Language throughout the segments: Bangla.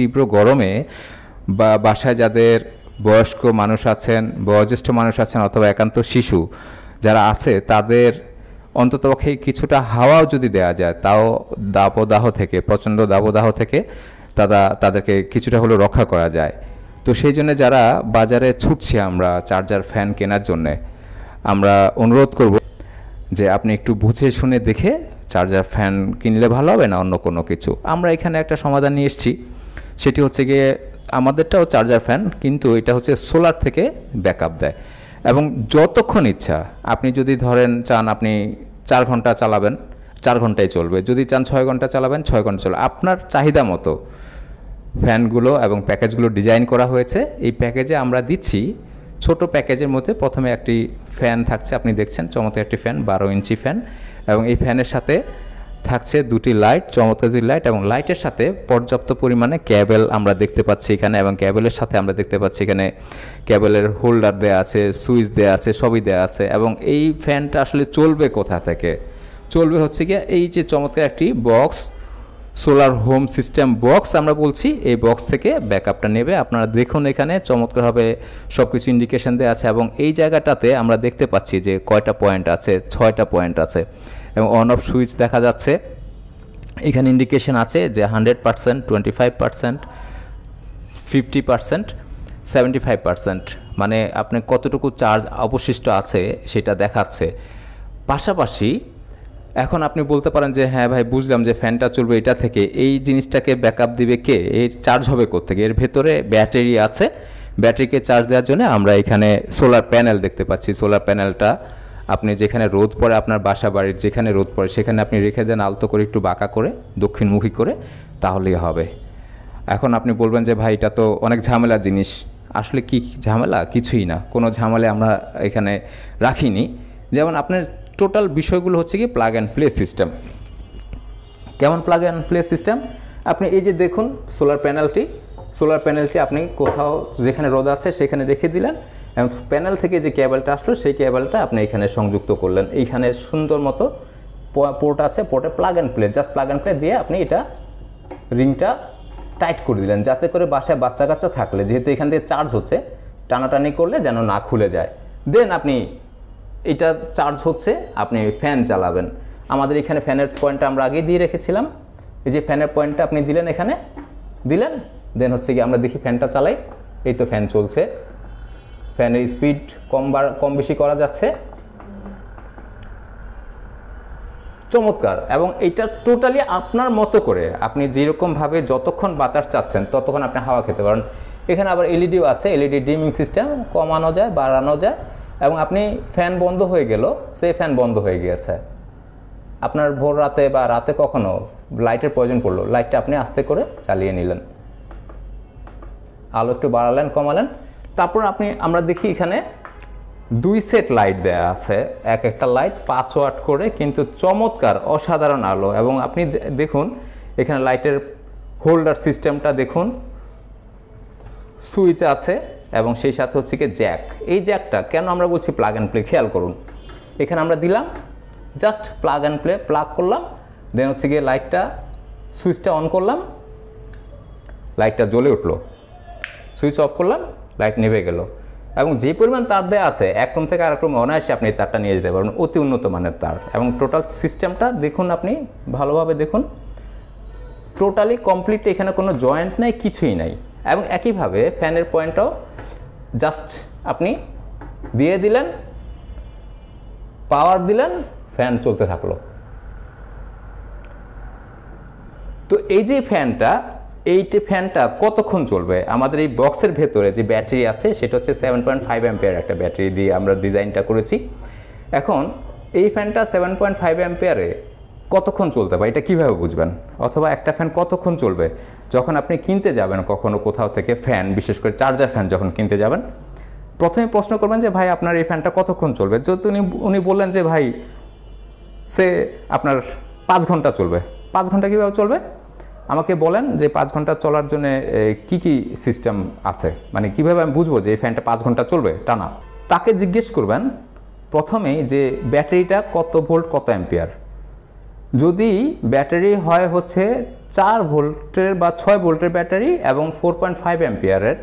তীব্র গরমে বা বাসায় যাদের বয়স্ক মানুষ আছেন, বয়োজ্যেষ্ঠ মানুষ আছেন অথবা একান্ত শিশু যারা আছে তাদের অন্ততপক্ষে কিছুটা হাওয়াও যদি দেওয়া যায় তাও দাবদাহ থেকে, প্রচণ্ড দাবদাহ থেকে তাদেরকে কিছুটা হলেও রক্ষা করা যায়। তো সেই জন্য যারা বাজারে ছুটছি আমরা চার্জার ফ্যান কেনার জন্যে, আমরা অনুরোধ করব যে আপনি একটু বুঝে শুনে দেখে চার্জার ফ্যান কিনলে ভালো হবে না অন্য কোনো কিছু। আমরা এখানে একটা সমাধান নিয়ে এসেছি, সেটি হচ্ছে গিয়ে আমাদেরটাও চার্জার ফ্যান, কিন্তু এটা হচ্ছে সোলার থেকে ব্যাকআপ দেয় এবং যতক্ষণ ইচ্ছা আপনি যদি ধরেন চান আপনি 4 ঘন্টা চালাবেন 4 ঘন্টায় চলবে, যদি চান 6 ঘন্টা চালাবেন 6 ঘন্টা চলবে, আপনার চাহিদা মতো ফ্যানগুলো এবং প্যাকেজগুলো ডিজাইন করা হয়েছে। এই প্যাকেজে আমরা দিচ্ছি ছোট প্যাকেজের মধ্যে প্রথমে একটি ফ্যান থাকছে, আপনি দেখছেন চমৎকার একটি ফ্যান, 12 ইঞ্চি ফ্যান, এবং এই ফ্যানের সাথে থাকছে 2টি লাইট, চমৎকার 2টি লাইট, এবং লাইটের সাথে পর্যাপ্ত পরিমাণে ক্যাবেল আমরা দেখতে পাচ্ছি এখানে, এবং ক্যাবেলের সাথে আমরা দেখতে পাচ্ছি এখানে ক্যাবেলের হোল্ডার দেওয়া আছে, সুইচ দেওয়া আছে, সবই দেওয়া আছে। এবং এই ফ্যানটা আসলে চলবে কোথা থেকে? চলবে হচ্ছে গিয়ে এই যে চমৎকার একটি box, solar home system box আমরা বলছি, এই বক্স থেকে ব্যাকআপটা নেবে। আপনারা দেখুন এখানে চমৎকারভাবে সব কিছু ইন্ডিকেশন দেওয়া আছে, এবং এই জায়গাটাতে আমরা দেখতে পাচ্ছি যে কয়টা পয়েন্ট আছে, 6টা পয়েন্ট আছে, এবং অন অফ সুইচ দেখা যাচ্ছে। এখানে ইন্ডিকেশন আছে যে 100%, 25%, 50%, 75%, মানে আপনি কতটুকু চার্জ অবশিষ্ট আছে সেটা দেখাচ্ছে। পাশাপাশি এখন আপনি বলতে পারেন যে হ্যাঁ ভাই বুঝলাম যে ফ্যানটা চলবে এটা থেকে, এই জিনিসটাকে ব্যাকআপ দিবে কে? এর চার্জ হবে কোত্থেকে? এর ভেতরে ব্যাটারি আছে, ব্যাটারিকে চার্জ দেওয়ার জন্য আমরা এখানে সোলার প্যানেল দেখতে পাচ্ছি। সোলার প্যানেলটা আপনি যেখানে রোদ পড়ে, আপনার বাসা বাড়ির যেখানে রোদ পড়ে সেখানে আপনি রেখে দেন আলতো করে, একটু বাঁকা করে, দক্ষিণমুখী করে, তাহলেই হবে। এখন আপনি বলবেন যে ভাই এটা তো অনেক ঝামেলা জিনিস। আসলে কি ঝামেলা? কিছুই না, কোনো ঝামেলা আমরা এখানে রাখিনি। যেমন আপনার টোটাল বিষয়গুলো হচ্ছে কি প্লাগ অ্যান্ড প্লে সিস্টেম। কেমন প্লাগ অ্যান্ড প্লে সিস্টেম? আপনি এই যে দেখুন সোলার প্যানেলটি আপনি কোথাও যেখানে রোদ আছে সেখানে রেখে দিলেন, এবং প্যানেল থেকে যে কেবলটা আসলো সেই কেবলটা আপনি এখানে সংযুক্ত করলেন। এইখানে সুন্দর মতো পোর্ট আছে, পোর্টে plug and play, just plug and play দিয়ে আপনি এটা রিংটা টাইট করে দিলেন, যাতে করে বাসায় বাচ্চা কাচ্চা থাকলে, যেহেতু এখান থেকে চার্জ হচ্ছে, টানাটানি করলে যেন না খুলে যায়। দেন আপনি এটা চার্জ হচ্ছে, আপনি ফ্যান চালাবেন। আমাদের এখানে ফ্যানের পয়েন্টটা আমরা আগেই দিয়ে রেখেছিলাম, এই যে ফ্যানের পয়েন্টটা আপনি দিলেন, এখানে দিলেন, দেন হচ্ছে কি আমরা দেখি ফ্যানটা চালাই, এই তো ফ্যান চলছে। ফ্যানের স্পিড কম বেশি করা যাচ্ছে, চমৎকার। এবং এটা টোটালি আপনার মতো করে আপনি যেরকমভাবে যতক্ষণ বাতাস চাচ্ছেন ততক্ষণ আপনি হাওয়া খেতে পারেন। এখানে আবার এলইডিও আছে, এলইডি ডিমিং সিস্টেম, কমানো যায় বাড়ানো যায়। এবং আপনি ফ্যান বন্ধ হয়ে গেল, সেই ফ্যান বন্ধ হয়ে গিয়েছে, আপনার ভোর রাতে বা রাতে কখনো লাইটের প্রয়োজন পড়লো, লাইটটা আপনি আস্তে করে চালিয়ে নিলেন, আলো একটু বাড়ালেন কমালেন। তারপর আমরা দেখি এখানে 2 সেট লাইট দেওয়া আছে, একটা লাইট 5 ওয়াট করে, কিন্তু চমৎকার অসাধারণ আলো। এবং আপনি দেখুন এখানে লাইটের হোল্ডার সিস্টেমটা দেখুন, সুইচ আছে, এবং সেই সাথে হচ্ছে কি জ্যাক। এই জ্যাকটা কেন আমরা বলছি প্লাগ অ্যান্ড প্লে, খেয়াল করুন। এখানে আমরা দিলাম just plug and play, plug করলাম, দেন হচ্ছে গিয়ে লাইটটা, সুইচটা অন করলাম, লাইটটা জ্বলে উঠলো, সুইচ অফ করলাম, লাইট নিভে গেল। এবং যে পরিমাণ তার দেওয়া আছে, এক রুম থেকে আরেক রুমে অনায়াসে আপনি তারটা নিয়ে যেতে পারবেন, অতি উন্নত মানের তার। এবং টোটাল সিস্টেমটা দেখুন, আপনি ভালোভাবে দেখুন, টোটালি কমপ্লিট, এখানে কোনো জয়েন্ট নেই, কিছুই নাই। এবং একইভাবে ফ্যানের পয়েন্টটাও জাস্ট আপনি দিয়ে দিলেন, পাওয়ার দিলেন, ফ্যান চলতে থাকলো। তো এই যে ফ্যানটা কতক্ষণ চলবে? আমাদের এই বক্সের ভেতরে যে ব্যাটারি আছে সেটা হচ্ছে 7.5 অ্যাম্পিয়ার একটা ব্যাটারি দিয়ে আমরা ডিজাইনটা করেছি। এখন এই ফ্যানটা 7.5 অ্যাম্পিয়ারে কতক্ষণ চলতে পারে এটা কীভাবে বুঝবেন? অথবা একটা ফ্যান কতক্ষণ চলবে? যখন আপনি কিনতে যাবেন কখনো কোথাও থেকে ফ্যান, বিশেষ করে চার্জার ফ্যান যখন কিনতে যাবেন, প্রথমে প্রশ্ন করবেন যে ভাই আপনার এই ফ্যানটা কতক্ষণ চলবে? যেহেতু উনি বললেন যে ভাই আপনার 5 ঘন্টা চলবে। 5 ঘন্টা কীভাবে চলবে? আমাকে বলেন যে 5 ঘন্টা চলার জন্য কি কি সিস্টেম আছে, মানে কিভাবে আমি বুঝবো যে এই ফ্যানটা 5 ঘন্টা চলবে টানা? তাকে জিজ্ঞেস করবেন প্রথমেই যে ব্যাটারিটা কত ভোল্ট কত অ্যাম্পিয়ার। যদি ব্যাটারি হয় হচ্ছে 4 ভোল্টের বা 6 ভোল্টের ব্যাটারি এবং 4.5 অ্যাম্পিয়ারের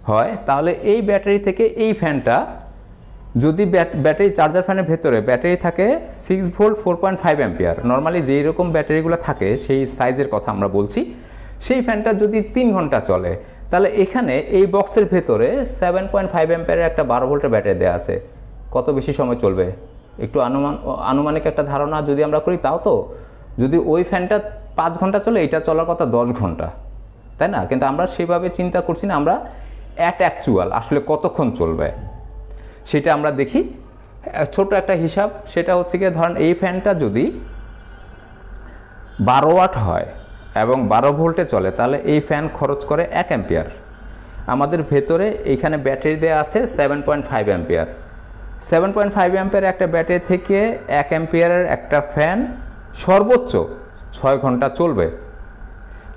হয়, তাহলে এই ব্যাটারি থেকে এই ফ্যানটা যদি ব্যাটারি চার্জার ফ্যানের ভেতরে ব্যাটারি থাকে 6 ভোল্ট 4.5 অ্যাম্পিয়ার, নর্মালি যেই রকম ব্যাটারিগুলো থাকে সেই সাইজের কথা আমরা বলছি, সেই ফ্যানটা যদি 3 ঘন্টা চলে, তাহলে এখানে এই বক্সের ভেতরে 7.5 অ্যাম্পিয়ারের একটা 12 ভোল্টের ব্যাটারি দেওয়া আছে। কত বেশি সময় চলবে একটু আনুমানিক একটা ধারণা যদি আমরা করি, তাও তো যদি ওই ফ্যানটা 5 ঘন্টা চলে, এটা চলার কথা 10 ঘন্টা, তাই না? কিন্তু আমরা সেভাবে চিন্তা করছি না, আমরা অ্যাকচুয়াল আসলে কতক্ষণ চলবে সেটা আমরা দেখি। ছোট একটা হিসাব, সেটা হচ্ছে গিয়ে ধরেন এই ফ্যানটা যদি 12 ওয়াট হয় এবং 12 ভোল্টে চলে, তাহলে এই ফ্যান খরচ করে 1 অ্যাম্পিয়ার। আমাদের ভেতরে এইখানে ব্যাটারি দেওয়া আছে 7.5 অ্যাম্পিয়ার। 7.5 অ্যাম্পিয়ার একটা ব্যাটারি থেকে 1 অ্যাম্পিয়ারের একটা ফ্যান সর্বোচ্চ 6 ঘন্টা চলবে।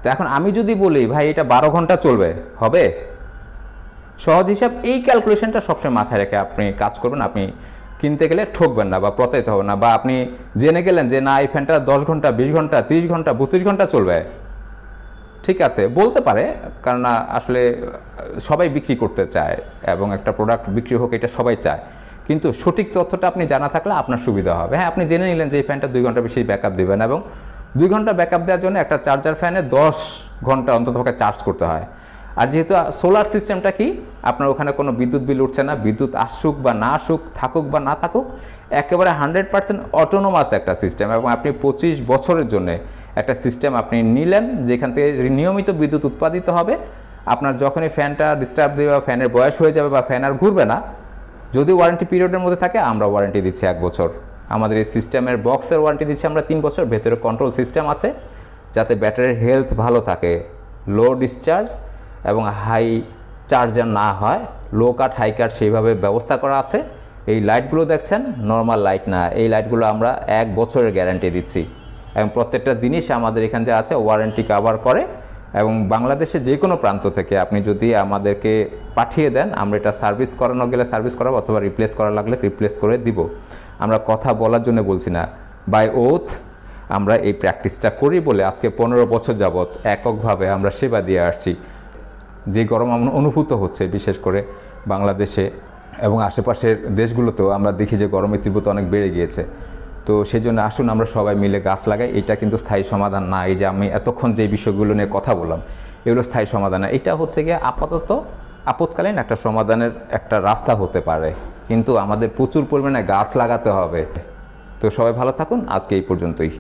তো এখন আমি যদি বলি ভাই এটা 12 ঘন্টা চলবে, হবে? সহজ হিসাব, এই ক্যালকুলেশনটা সবসময় মাথায় রেখে আপনি কাজ করবেন। আপনি কিনতে গেলে ঠকবেন না বা প্রতারিত হবেন না, বা আপনি জেনে গেলেন যে না এই ফ্যানটা 10 ঘন্টা 20 ঘন্টা 30 ঘন্টা 32 ঘন্টা চলবে, ঠিক আছে বলতে পারে, কারণ আসলে সবাই বিক্রি করতে চায় এবং একটা প্রোডাক্ট বিক্রি হোক এটা সবাই চায়, কিন্তু সঠিক তথ্যটা আপনি জানা থাকলে আপনার সুবিধা হবে। হ্যাঁ, আপনি জেনে নিলেন যে এই ফ্যানটা 2 ঘন্টা বেশি ব্যাকআপ দেবেন, এবং 2 ঘন্টা ব্যাকআপ দেওয়ার জন্য একটা চার্জার ফ্যানে 10 ঘন্টা অন্ততপক্ষে চার্জ করতে হয়। আর যেহেতু সোলার সিস্টেমটা কি, আপনার ওখানে কোনো বিদ্যুৎ বিল উঠছে না, বিদ্যুৎ আসুক বা না আসুক, থাকুক বা না থাকুক, একেবারে 100% অটোনোমাস একটা সিস্টেম, এবং আপনি 25 বছরের জন্য একটা সিস্টেম আপনি নিলেন যেখান থেকে নিয়মিত বিদ্যুৎ উৎপাদিত হবে। আপনার যখনই ফ্যানটা ডিস্টার্ব দেবে বা ফ্যানের বয়স হয়ে যাবে বা ফ্যান আর ঘুরবে না, যদি ওয়ারেন্টি পিরিয়ডের মধ্যে থাকে আমরা ওয়ারেন্টি দিচ্ছি 1 বছর। আমাদের এই সিস্টেমের বক্সের ওয়ারেন্টি দিচ্ছি আমরা 3 বছর। ভেতরে কন্ট্রোল সিস্টেম আছে যাতে ব্যাটারির হেলথ ভালো থাকে, লো ডিসচার্জ এবং হাই চার্জার না হয়, লো কাট হাই কাট সেইভাবে ব্যবস্থা করা আছে। এই লাইটগুলো দেখছেন নর্মাল লাইট না, এই লাইটগুলো আমরা 1 বছরের গ্যারান্টি দিচ্ছি, এবং প্রত্যেকটা জিনিস আমাদের এখানে যা আছে ওয়ারেন্টি কভার করে। এবং বাংলাদেশের যে কোনো প্রান্ত থেকে আপনি যদি আমাদেরকে পাঠিয়ে দেন, আমরা এটা সার্ভিস করানো গেলে সার্ভিস করাবো, অথবা রিপ্লেস করা লাগলে রিপ্লেস করে দিব। আমরা কথা বলার জন্য বলছি না, বাই ওথ আমরা এই প্র্যাকটিসটা করি বলে আজকে 15 বছর যাবৎ এককভাবে আমরা সেবা দিয়ে আসছি। যে গরম অনুভূত হচ্ছে বিশেষ করে বাংলাদেশে এবং আশেপাশের দেশগুলোতেও আমরা দেখি যে গরমের তীব্রতা অনেক বেড়ে গিয়েছে। তো সেই জন্য আসুন আমরা সবাই মিলে গাছ লাগাই। এটা কিন্তু স্থায়ী সমাধান না। এই যে আমি এতক্ষণ যে বিষয়গুলো নিয়ে কথা বললাম, এগুলো স্থায়ী সমাধান না। এটা হচ্ছে গিয়ে আপাতত আপৎকালীন একটা সমাধানের একটা রাস্তা হতে পারে, কিন্তু আমাদের প্রচুর পরিমাণে গাছ লাগাতে হবে। তো সবাই ভালো থাকুন, আজকে এই পর্যন্তই।